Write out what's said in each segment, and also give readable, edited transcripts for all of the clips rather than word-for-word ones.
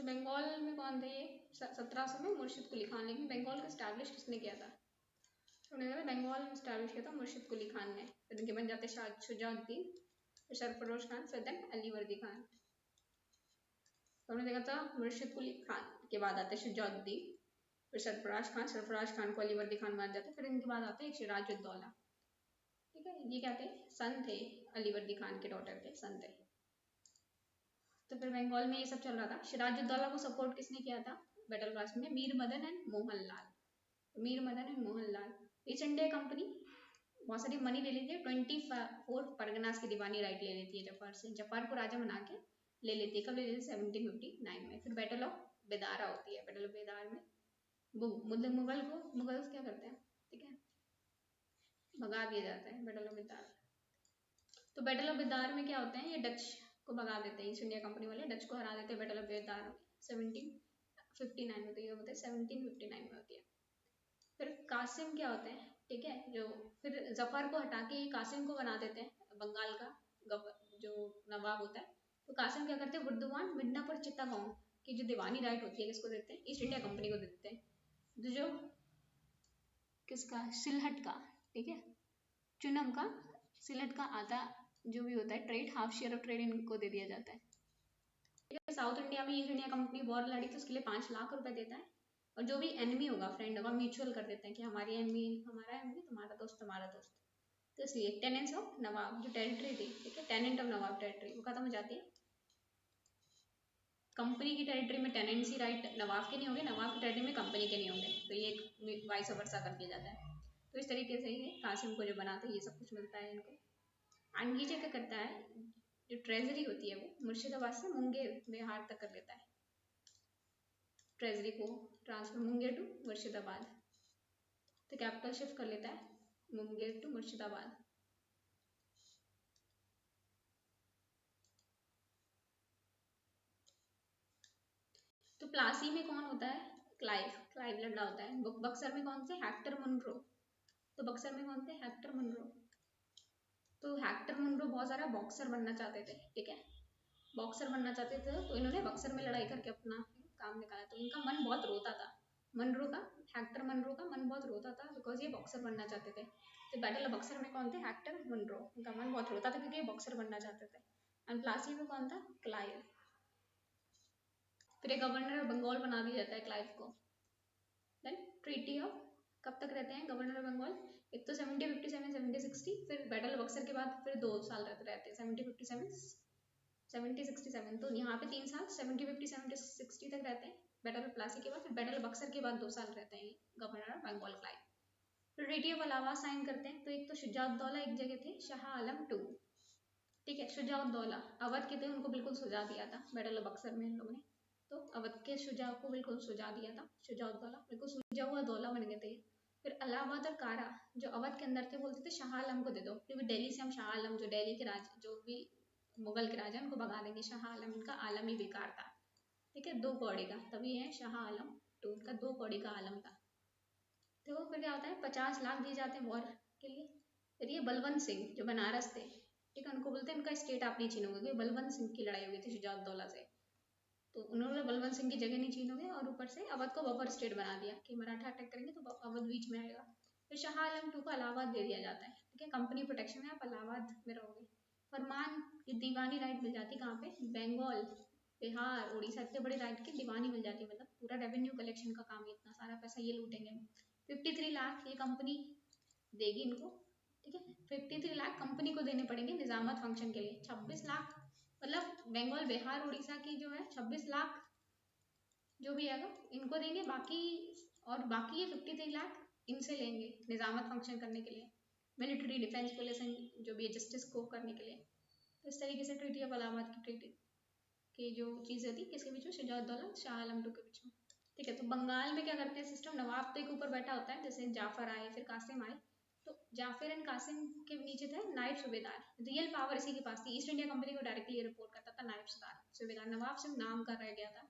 तो बंगाल में कौन थे ये? 1700 में मुर्शिद कुली खान। लेकिन बंगाल को स्टैब्लिश किसने किया था? उन्होंने कहा बंगाल स्टैब्लिश किया था मुर्शिद कुली खान ने। फिर उनके बन जाते शुजाउद्दीन, फिर सरफरोश खान, फिर देन अली वर्दी खान। तो हमने देखा था मुर्शिद कुली खान के बाद आते शुजाउद्दीन, फिर सरफराज खान को अली वर्दी खान मान जाते, फिर इनके बाद आते हैं सिराजुद्दौला। ठीक है, ये क्या थे? सन थे, अली वर्दी खान के डॉटर थे, सन थे। तो फिर बंगाल में ये सब चल रहा था। सिराजुद्दौला को सपोर्ट किसने किया था बैटल क्रास में? Mir Madan and Mohanlal. Mir Madan and Mohanlal. East India company बहुत सारी मनी ले लेती है, 24 परगनास की दीवानी राइट ले लेती है जफर से। जफर को राजा बना के ले लेती है। कब ले लेती है? 1759 में। फिर बैटल ऑफ बेदारा होती है। बैटल ऑफ बेदार में मुगल्स क्या करते हैं? ठीक है, भगा दिया जाता है बैटल ऑफ बेदार। तो बैटल ऑफ बेदार में क्या होता है? ये डच को भगा देते हैं, ईस्ट इंडिया कंपनी वाले डच को हरा देते हैं बैटल ऑफ बेदार में 1759 में। तो ये होता है 1759 में होती है। फिर कासिम क्या होते हैं? ठीक है, जो फिर जफर को हटा के कासिम को बना देते हैं बंगाल का जो नवाब होता है। तो कासिम क्या करते हैं? बुर्दुवान, मिदनापुर, चित्तागोंग की जो दीवानी राइट होती है किसको देते हैं? ईस्ट इंडिया कंपनी को दे देते हैं। जो किसका? सिलहट का। ठीक है, चुनम का, सिलहट का आधा जो भी होता है trade, half share of trade इनको दे दिया जाता है। ठीक है, साउथ इंडिया में ईस्ट इंडिया कंपनी वॉर लड़ी तो उसके लिए 5 लाख रुपए देता है। और जो भी एनिमी होगा, फ्रेंड होगा, म्यूचुअल कर देते हैं कि हमारी एनिमी हमारा एनिमी, तुम्हारा दोस्त तुम्हारा दोस्त। तो इसलिए टेनेंट्स ऑफ नवाब जो टेरिटरी थी, ठीक है, टेनेंट ऑफ नवाब टेरिटरी वो खत्म हो जाती है। कंपनी की टेरिटरी में टेनेंसी राइट नवाब के नहीं होंगे, नवाब की टेरिटरी में कंपनी के नहीं होंगे। तो ये वाइस वर्सा कर दिया जाता है। तो इस तरीके से ये कासिम को जो बनाते हैं ये सब कुछ मिलता है इनको। एंड ये क्या करता है? जो ट्रेजरी होती है वो मुर्शिदाबाद से मुंगेर बिहार तक कर लेता है। ट्रेजरी को ट्रांसफर मुंगेर टू मुर्शिदाबाद। तो कैपिटल शिफ्ट कर लेता है मुंगेर टू मुर्शिदाबाद। तो प्लासी में कौन होता है? क्लाइव लड़ा होता है। बक्सर में कौन से? Hector Munro. तो बक्सर में कौन थे? Hector Munro. तो हेक्टर मुनरो बहुत सारा बॉक्सर बनना चाहते थे। ठीक है, बॉक्सर बनना चाहते थे तो इन्होंने बक्सर में लड़ाई करके अपना काम निकाला। तो इनका मन बहुत रोता था, मनरो का, हेक्टर मनरो का मन बहुत रोता था बिकॉज ये बॉक्सर बनना चाहते थे। तो बैटल ऑफ बक्सर में कौन थे? Hector Munro. इनका मन बहुत रोता था क्योंकि ये बॉक्सर बनना चाहते थे। एंड प्लासी में कौन था? क्लाइव। फिर गवर्नर ऑफ बंगाल बना दिया जाता है क्लाइव को। देन ट्रीटी ऑफ कब तक रहते हैं गवर्नर ऑफ बंगाल? एक तो 1757 1760, फिर बैटल ऑफ बक्सर के बाद फिर 2 साल रहते हैं 1757 1767। तो यहाँ पे 3 साल 1757 60 तक रहते हैं बैटल ऑफ प्लासी के बाद। फिर बैटल ऑफ बक्सर के बाद 2 साल रहते हैं गवर्नर ऑफ बंगाल क्लाइव। फिर ट्रीटी ऑफ इलाहाबाद साइन करते हैं। तो एक तो शुजाउद्दौला एक जगह थे, शाह आलम 2। ठीक है, शुजाउद्दौला अवध के थे, उनको बिल्कुल सुझा दिया था बैटल ऑफ बक्सर में इन लोगों ने। तो अवध के शुजा को बिल्कुल सुझा दिया था शुजाउद्दौला, बिल्कुल सुझा हुआ दौला बन गए थे। फिर इलाहाबाद और कारा जो अवध के अंदर थे बोलते थे शाह आलम को दे दो, क्योंकि दिल्ली से हम शाह आलम जो दिल्ली के राजा जो भी मुगल के राजा उनको भगा देंगे। शाह आलम, इनका आलम ही बेकार था। ठीक है, 2 कौड़ी का, तभी है शाह आलम 2, उनका 2 कौड़ी का आलम था। तो फिर क्या होता है? 50 लाख दिए जाते हैं वॉर के लिए। फिर ये बलवंत सिंह जो बनारस थे, ठीक है, उनको बोलते हैं उनका स्टेट आप नहीं छीनोगे, क्योंकि बलवंत सिंह की लड़ाई हुई थी शुजाउद्दौला से। तो उन्होंने बलवंत सिंह की जगह नहीं छीनोगे, और ऊपर से अवध को बफर स्टेट बना दिया कि मराठा अटैक करेंगे तो अवध बीच में आएगा। फिर शाह आलम 2 को इलाहाबाद दे दिया जाता है। ठीक है, कंपनी प्रोटेक्शन में आप इलाहाबाद में रहोगे। फरमान की दीवानी राइट मिल जाती है कहाँ पे? बंगाल, बिहार, उड़ीसा, इतने बड़े राइट की दीवानी मिल जाती है। मतलब पूरा रेवेन्यू कलेक्शन का काम है, इतना सारा पैसा ये लूटेंगे। 53 लाख ये कंपनी देगी इनको। ठीक है, 53 लाख कंपनी को देने पड़ेंगे निजामत फंक्शन के लिए। 26 लाख मतलब बंगाल, बिहार, उड़ीसा की जो है 26 लाख जो भी आएगा इनको देंगे, बाकी ये 53 लाख इनसे लेंगे निजामत फंक्शन करने के लिए, मिलिट्री, डिफेंस, पुलिस जो भी है जस्टिस को करने के लिए। तो इस तरीके से ट्रीटी ऑफ इलाहाबाद की ट्रीटी की जो चीज़ें थी किसके बीच में? शुजाउद्दौला शाह आलम 2 के बीच में। ठीक है, तो बंगाल में क्या करते हैं सिस्टम? नवाब तो एक ऊपर बैठा होता है, जैसे जाफर आए फिर कासिम आए, तो जाफर एंड कासिम के नीचे थे नायब सूबेदार। रियल पावर इसी के पास थी। ईस्ट इंडिया कंपनी को डायरेक्टली रिपोर्ट करता था नायब सूबेदार। नवाब सिर्फ नाम का रह गया था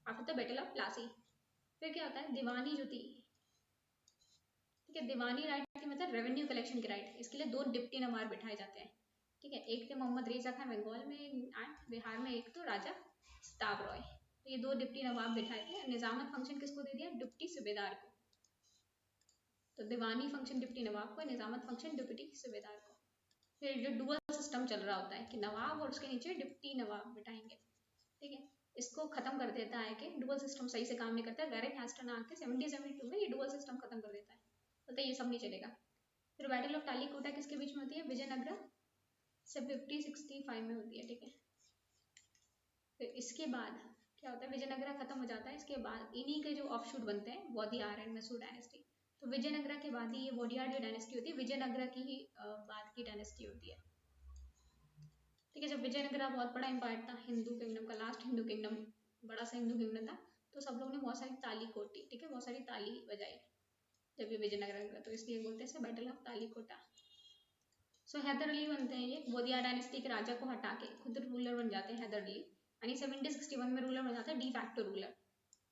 after the battle of Plassey. फिर क्या होता है? दीवानी जो थी, ठीक है, दीवानी राइट की मतलब रेवेन्यू कलेक्शन की राइट, इसके लिए 2 डिप्टी नवाब बिठाए जाते हैं। ठीक है, एक थे मोहम्मद रेजा खान बंगाल में एंड बिहार में एक तो राजा सिताब रॉय। ये 2 डिप्टी नवाब बिठाए थे। निजामत फंक्शन किसको दे दिया? डिप्टी सूबेदार को। तो दीवानी फंक्शन डिप्टी नवाब को, निजामत फंक्शन डिप्टी सूबेदार को। फिर जो डुअल सिस्टम चल रहा होता है कि नवाब और उसके नीचे डिप्टी नवाब बिठाएंगे, ठीक है, इसको खत्म कर देता है कि डुअल सिस्टम सही से काम नहीं करता है। वैरेन हेस्टन आके 1772 में ये डुअल सिस्टम खत्म कर देता है, बोलते ये सब नहीं चलेगा। फिर बैटल ऑफ टालीकोटा किसके बीच में होती है? विजयनगरा से 5065 में होती है, ठीक है। फिर इसके बाद क्या होता है? विजयनगरा खत्म हो जाता है, इसके बाद इन्हीं के जो ऑफशूट बनते हैं वोडियार एंड मैसूर डायनेस्टी। तो विजयनगरा के बाद ही ये वोडियार जो डायनेस्टी होती है, विजयनगरा की ही बाद की डायनेस्टी होती है, ठीक है। जब विजयनगरा बहुत बड़ा एम्पायर था, हिंदू किंगडम का लास्ट हिंदू किंगडम, बड़ा सा हिंदू किंगडम था, तो सब लोग ने बहुत सारी ताली कोटी, ठीक है, बहुत सारी ताली बजाई जब ये विजयनगरा का, तो इसलिए बोलते हैं बैटल ऑफ तालीकोटा। सो हैदर अली बनते हैं ये, वोडियार डायनेस्टी के राजा को हटा के खुद रूलर बन जाते हैं हैदर अली, यानी 1761 में रूलर बन जाता है, डी फैक्टो रूलर।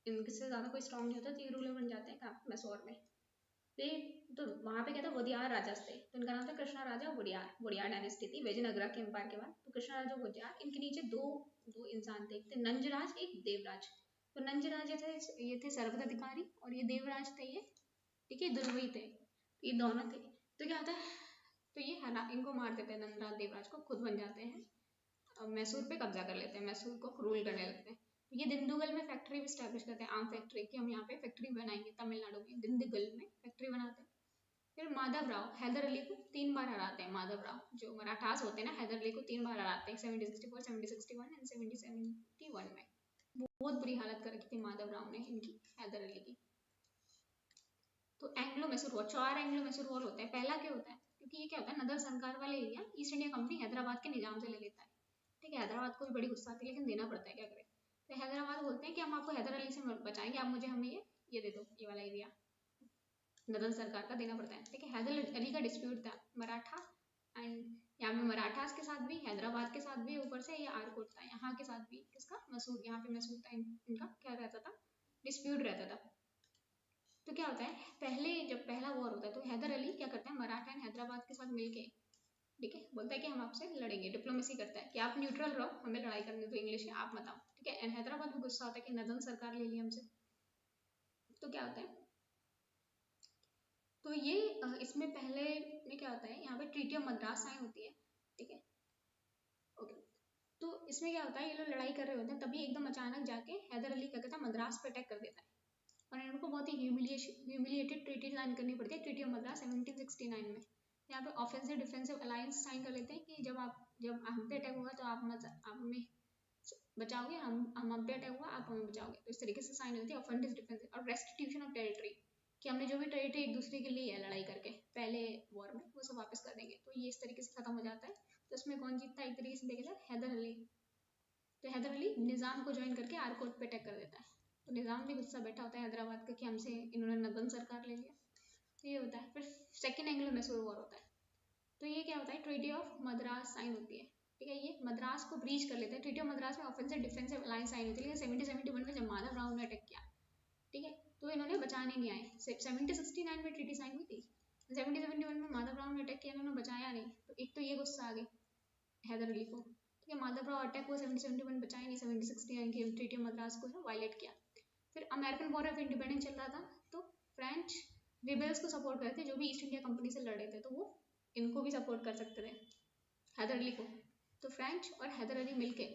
इनसे ज्यादा कोई स्ट्रॉन्ग नहीं होता तो ये रूलर बन जाते हैं कहाँ? मैसूर में। तो वहाँ पे क्या था? वोडियार राजा थे, तो इनका नाम था कृष्णा राजा वोडियार। वोडियार डायनेस्टी थी विजयनगरा के एम्पायर के बाद। तो कृष्णा राजा वोडियार, इनके नीचे दो इंसान थे, एक थे नंजराज, एक देवराज। तो नंजराज ये थे सर्वाधिकारी, और ये देवराज थे ये, ठीक है, दुर्वी थे, ये दोनों थे। तो क्या होता है? तो ये इनको मार देते हैं, नंदराज देवराज को, खुद बन जाते हैं, मैसूर पे कब्जा कर लेते हैं, मैसूर को रूल करने लगते हैं। ये दिंदुगल में फैक्ट्री भी स्टैब्लिश करते हैं, आम फैक्ट्री की, हम यहाँ पे फैक्ट्री बनाएंगे तमिलनाडु में, दिंदुगल में फैक्ट्री बनाते हैं। फिर माधव राव हैदर अली को 3 बार हराते हैं। माधव राव जो मराठास होते हैं ना, हैदर अली को 3 बार हराते हैं, 1764, 1761 एंड 1771 में। बहुत बुरी हालत कर रखी थी माधव राव ने इनकी, हैदर अली की। तो Anglo Mysore war, 4 Anglo Mysore war होते हैं। पहला क्या होता है? क्योंकि ये क्या होता है, नदर सरकार वाले area east India company Hyderabad के निजाम से ले लेता है, ठीक है। हैदराबाद को भी बड़ी गुस्सा आती है, लेकिन देना पड़ता है, क्या करें। तो हैदराबाद बोलते हैं कि हम आपको हैदर अली से बचाएंगे, आप मुझे हमें ये दे दो, ये वाला एरिया नदन सरकार का देना पड़ता है, ठीक है। हैदर अली का डिस्प्यूट था मराठा एंड यहाँ पे मराठास के साथ भी, हैदराबाद के साथ भी, ऊपर से ये आरकोट था यहाँ के साथ भी, किसका? मैसूर, यहाँ पे मैसूर था, इनका क्या रहता था? डिस्प्यूट रहता था। तो क्या होता है, पहले जब पहला वॉर होता है तो हैदर अली क्या करता है, मराठा एंड हैदराबाद के साथ मिलके, ठीक है, बोलता है कि हम आपसे लड़ेंगे, डिप्लोमेसी करता है कि आप न्यूट्रल रहो, हमें लड़ाई करने दो, इंग्लिश है, आप बताओ, ठीक है। एंड हैदराबाद भी गुस्सा होता है कि नदन सरकार ले ली हमसे। तो क्या होता है, तो ये इसमें पहले में क्या होता है, यहाँ पे ट्रीटी ऑफ मद्रास साइन होती है, ठीक है, ओके। तो इसमें क्या होता है, ये लोग लड़ाई कर रहे होते हैं, तभी एकदम अचानक जाके हैदर अली क्या कहता है, मद्रास पे अटैक कर देता है, और इनको बहुत ही ह्यूमिलिएटेड ट्रीटी साइन करनी पड़ती है, ट्रीटी ऑफ मद्रास 1769 में। यहाँ पे ऑफेंसिव डिफेंसिव अलायंस साइन कर लेते हैं कि जब हम पे अटैक होगा तो आप हमें बचाओगे, हम पे अटैक हुआ आप हमें बचाओगे, तो इस तरीके से साइन होती है ऑफेंसिव डिफेंसिव। और रेस्टिट्यूशन ऑफ टेरिटरी, कि हमने जो भी टेरिटरी एक दूसरे के लिए है लड़ाई करके पहले वॉर में, वो सब वापस कर देंगे। तो ये इस तरीके से खत्म हो जाता है। तो इसमें कौन जीतता है? एक तरीके से देखा जाए हैदर अली। तो हैदर अली निज़ाम को ज्वाइन करके आरकोट पे अटैक कर देता है। तो निज़ाम भी गुस्सा बैठा होता है हैदराबाद का कि हमसे इन्होंने नदन सरकार ले लिया। तो ये होता है। फिर सेकेंड एंग्लो मैसूर वॉर होता है। तो ये क्या होता है, ट्रीटी ऑफ मद्रास साइन होती है, ठीक है। ये मद्रास को ब्रीच कर लेते हैं। ट्रीटी ऑफ मद्रास में ऑफेंसिव डिफेंसिव अलायंस साइन होती है, लेकिन 1771 में जब माधव राव ने अटैक किया, ठीक है, तो इन्होंने बचाने नहीं आए। 1769 में ट्रीटी साइन हुई थी, 1771 में माधव राव ने अटैक किया, इन्होंने बचाया नहीं। तो एक तो ये गुस्सा आ गई हैदर अली को, ठीक है। माधव राव अटैक हुआ, 1771 बचाया नहीं, 1769 की ट्रीटी ऑफ मद्रास को वायलेट किया। फिर अमेरिकन वॉर ऑफ इंडिपेंडेंस चल रहा था, तो फ्रेंच रिबेल्स को सपोर्ट करते थे जो भी ईस्ट इंडिया कंपनी से लड़ रहे थे, तो वो इनको भी सपोर्ट कर सकते थे, हैदर अली को। तो फ्रेंच और हैदर अली मिलके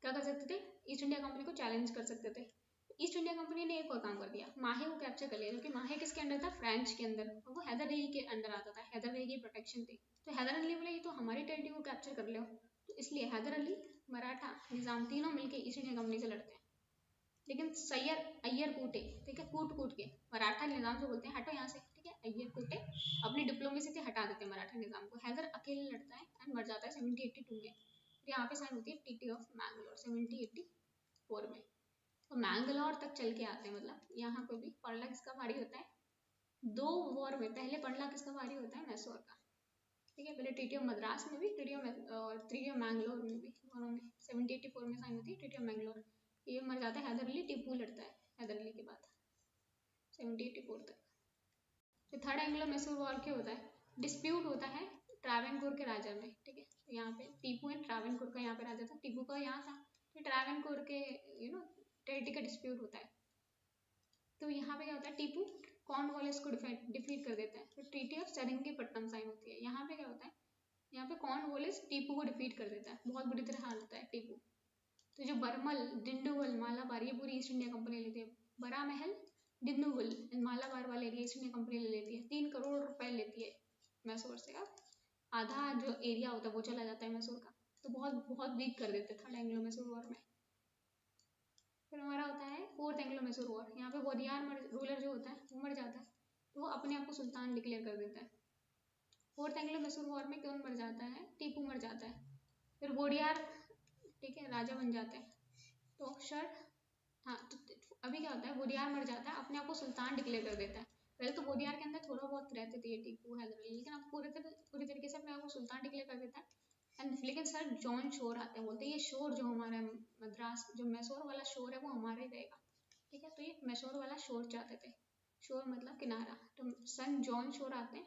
क्या कर सकते थे, ईस्ट इंडिया कंपनी को चैलेंज कर सकते थे। ईस्ट इंडिया कंपनी ने एक और काम कर दिया, माहे को कैप्चर कर लिया, क्योंकि माहे किसके अंडर था, फ्रेंच के अंदर, और वो हैदर अली के अंदर आता था, हैदर अली की प्रोटेक्शन थी। तो हैदर अली बोले ये तो हमारी टेरिटरी को कैप्चर कर लो, तो इसलिए हैदर अली, मराठा, निजाम तीनों मिलके ईस्ट इंडिया कंपनी से लड़ते हैं। लेकिन सैयर अय्यर कूटे, ठीक है, कूट के मराठा निजाम से बोलते हैं हटो यहाँ से, ठीक है, अय्यर कूटे अपनी डिप्लोमेसी से हटा देते हैं मराठा निजाम को। हैदर अकेले लड़ता है एंड मर जाता है 1782 में। फिर यहाँ पे साइन होती है ट्रीटी ऑफ मैंगलोर 1784 में। तो मैंगलोर तक चल के आते हैं, मतलब यहाँ पे भी पड़ला किसका भारी होता है, 2 वॉर में। पहले पड़ला किसका भारी होता है, मैसूर का, ठीक है। पहले ट्रीटी ऑफ मद्रास में भी, ट्रीटी ऑफ मैंगलोर में भी, दोनों में 1784 में साइन होती है ट्रीटी ऑफ मैंगलोर। ये मर जाता है हैदर अली, टीपू लड़ता है हैदर अली के बाद 1784 तक। फिर थर्ड एंग्लो मैसूर वॉर क्या होता है, डिस्प्यूट होता है ट्रावेनकोर के राजा में, ठीक है। यहाँ पे टीपू एंड ट्रावेनकोर का यहाँ पे राजा था, टीपू का यहाँ था, तो ट्रावनकोर के टेरिटरी का डिस्प्यूट होता है। तो यहाँ पे क्या होता है, टीपू कॉर्नवालिस को डिफीट कर देता है। तो ट्रीटी ऑफ सेरिंगपट्टनम साइन होती है। यहाँ पे क्या होता है, यहाँ पे कॉर्नवालिस टीपू को डिफीट कर देता है, बहुत बुरी तरह हार होता है टीपू। तो जो बरमल, डिंडुगल, मालाबार, ये पूरी ईस्ट इंडिया कंपनी लेती है। बड़ा महल, डिंडुगल, मालाबार वाले एरिया ईस्ट इंडिया कंपनी ले लेती है। 3 करोड़ रुपए लेती है मैसूर से। आधा जो एरिया होता है वो चला जाता है मैसूर का। तो बहुत बहुत वीक कर देते थर्ड एंग्लो मैसूर वॉर में। फिर हमारा होता है फोर्थ एंग्लो मैसूर वॉर। यहाँ पे वोडियार रूलर जो होता है वो मर जाता है, तो वो अपने आप को सुल्तान डिक्लेयर कर देता है। फोर्थ एंग्लो मैसूर वॉर में कौन मर जाता है, टीपू मर जाता है। फिर वोडियार, ठीक है, राजा बन जाते हैं। तो अक्षर, हाँ, तो अभी क्या होता है, वोडियार मर जाता है, अपने आप को सुल्तान डिक्लेयर कर देता है। पहले तो वोडियार के अंदर थोड़ा बहुत रहते थे टीपू, हैदर अली, लेकिन अब पूरी तरीके से अपने आप को सुल्तान डिक्लेयर कर देता है। लेकिन सर जॉन शोर आते हैं, बोलते हैं ये शोर जो हमारा मद्रास, जो मैसूर वाला शोर है वो हमारा ही रहेगा, ठीक है। तो ये मैसूर वाला शोर चाहते थे, शोर मतलब किनारा। तो सन जॉन शोर आते हैं,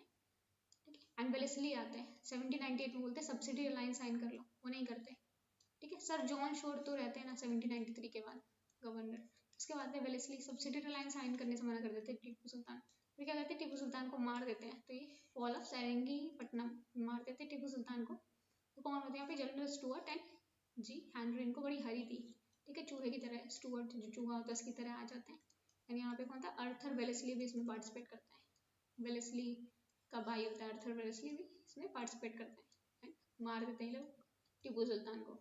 ठीक है, एंड वेलेस्ली आते हैं 1798 में, बोलते हैं सब्सिडी अलायंस साइन कर लो, वो नहीं करते, ठीक है। सर जॉन शोर तो रहते हैं ना 1793 के बाद गवर्नर, उसके बाद में वेलेस्ली सब्सिडी अलायंस साइन करने से मना कर देते हैं टीपू सुल्तान। फिर क्या करते हैं, टीपू सुल्तान को मार देते हैं। तो ये फॉल ऑफ सेरिंगपट्टनम मार देते हैं टीपू सुल्तान को। तो कौन होते हैं यहाँ पे, जनरल स्टुअर्ट एंड जी हैंनरी। इनको बड़ी हरी थी, ठीक है, चूहे की तरह, स्टुअर्ट जो चूहा होता है उसकी तरह आ जाते हैं। एंड यहाँ पे कौन था, अर्थर वेलेस्ली भी इसमें पार्टिसिपेट करता है। वेलेस्ली का भाई होता है अर्थर वेलेस्ली, भी इसमें पार्टिसिपेट करता है। मार देते हैं लोग टीपू सुल्तान को।